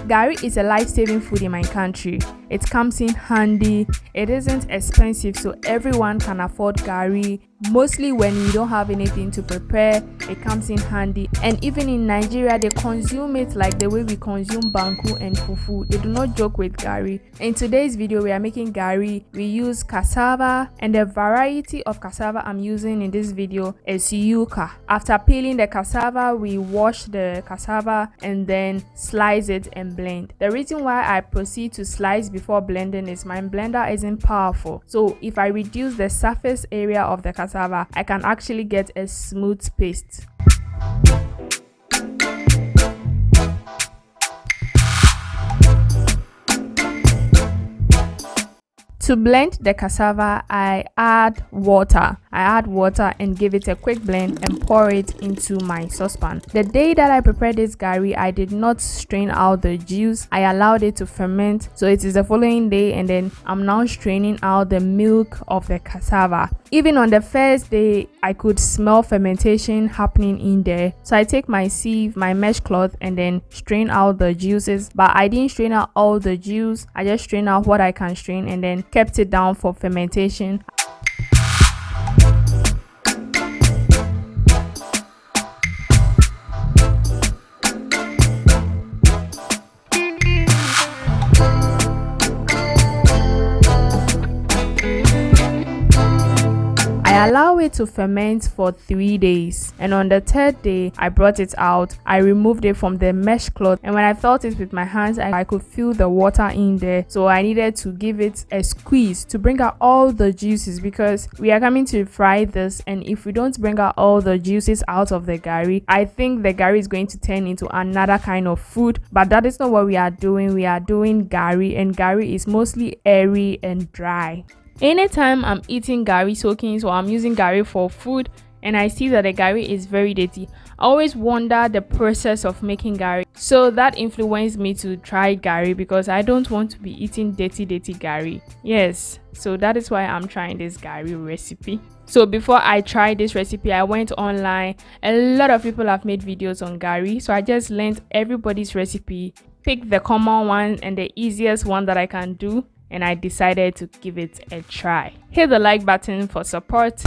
Gari is a life-saving food in my country. It comes in handy, it isn't expensive, so everyone can afford gari. Mostly when you don't have anything to prepare, it comes in handy. And even in Nigeria, they consume it like the way we consume banku and fufu. They do not joke with gari. In today's video, we are making gari. We use cassava, and the variety of cassava I'm using in this video is yuca. After peeling the cassava, we wash the cassava and then slice it and blend. The reason why I proceed to slice before blending is my blender isn't powerful. So if I reduce the surface area of the cassava, I can actually get a smooth paste. To blend the cassava, I add water. And give it a quick blend and pour it into my saucepan. The day that I prepared this gari, I did not strain out the juice. I allowed it to ferment. So it is the following day, and then I'm now straining out the milk of the cassava. Even on the first day, I could smell fermentation happening in there. So I take my sieve, my mesh cloth, and then strain out the juices. But I didn't strain out all the juice. I just strained out what I can strain and then kept it down for fermentation. I allow it to ferment for 3 days, and on the third day I brought it out. I removed it from the mesh cloth, and when I felt it with my hands, I could feel the water in there. So I needed to give it a squeeze to bring out all the juices, because we are coming to fry this, and if we don't bring out all the juices out of the gari, I think the gari is going to turn into another kind of food. But that is not what we are doing. We are doing gari, and gari is mostly airy and dry. Anytime I'm eating gari soakings or I'm using gari for food and I see that the gari is very dirty, I always wonder the process of making gari. So that influenced me to try gari, because I don't want to be eating dirty gari. Yes, so that is why I'm trying this gari recipe. So before I tried this recipe, I went online. A lot of people have made videos on gari, so I just learned everybody's recipe, picked the common one and the easiest one that I can do, and I decided to give it a try. Hit the like button for support.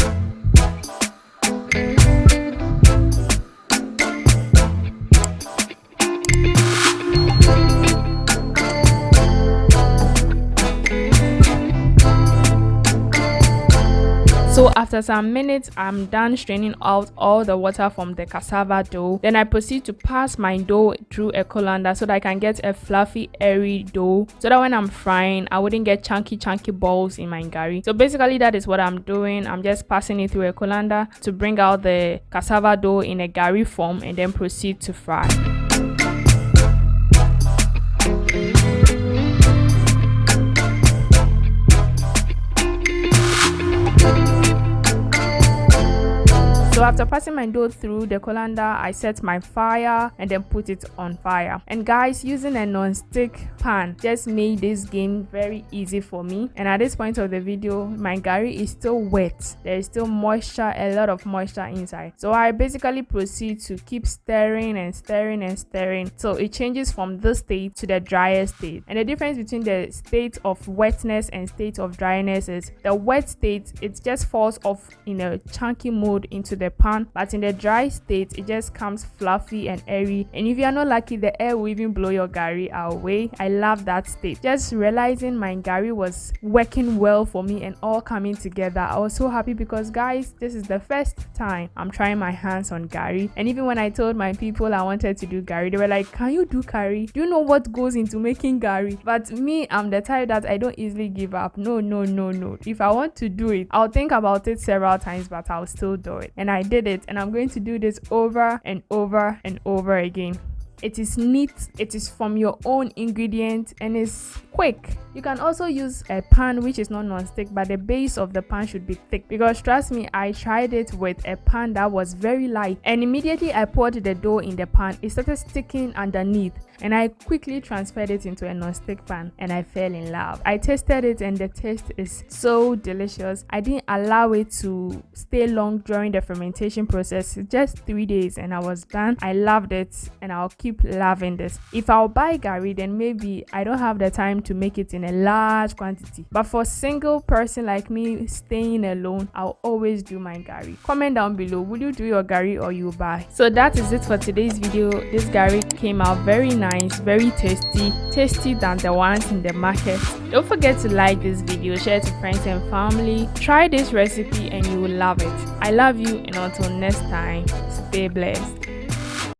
So after some minutes, I'm done straining out all the water from the cassava dough. Then I proceed to pass my dough through a colander so that I can get a fluffy, airy dough, so that when I'm frying, I wouldn't get chunky balls in my gari. So basically that is what I'm doing. I'm just passing it through a colander to bring out the cassava dough in a gari form, and then proceed to fry. So after passing my dough through the colander, I set my fire and then put it on fire. And guys, using a non-stick pan just made this game very easy for me. And at this point of the video, my gari is still wet. There is still moisture, a lot of moisture inside. So I basically proceed to keep stirring and stirring and stirring so it changes from this state to the drier state. And the difference between the state of wetness and state of dryness is the wet state, it just falls off in a chunky mode into the pan, but in the dry state it just comes fluffy and airy, and if you are not lucky, the air will even blow your gari away. I love that state. Just realizing my gari was working well for me and all coming together, I was so happy, because guys, this is the first time I'm trying my hands on gari. And even when I told my people I wanted to do gari, they were like, can you do gari? Do you know what goes into making gari? But me, I'm the type that I don't easily give up. No. If I want to do it, I'll think about it several times, but I'll still do it. And I did it, and I'm going to do this over and over again. It is neat, it is from your own ingredient, and it's quick. You can also use a pan which is not non-stick, but the base of the pan should be thick, because trust me, I tried it with a pan that was very light, and immediately I poured the dough in the pan, it started sticking underneath, and I quickly transferred it into a non-stick pan and I fell in love. I tasted it and the taste is so delicious. I didn't allow it to stay long during the fermentation process, just 3 days and I was done. I loved it and I'll keep loving this. If I'll buy gari, then maybe I don't have the time to make it in a large quantity, but for single person like me staying alone, I'll always do my gari. Comment down below, will you do your gari or you buy? So that is it for today's video. This gari came out very nice, very tasty than the ones in the market. Don't forget to like this video, share to friends and family. Try this recipe and you will love it. I love you, and until next time, stay blessed.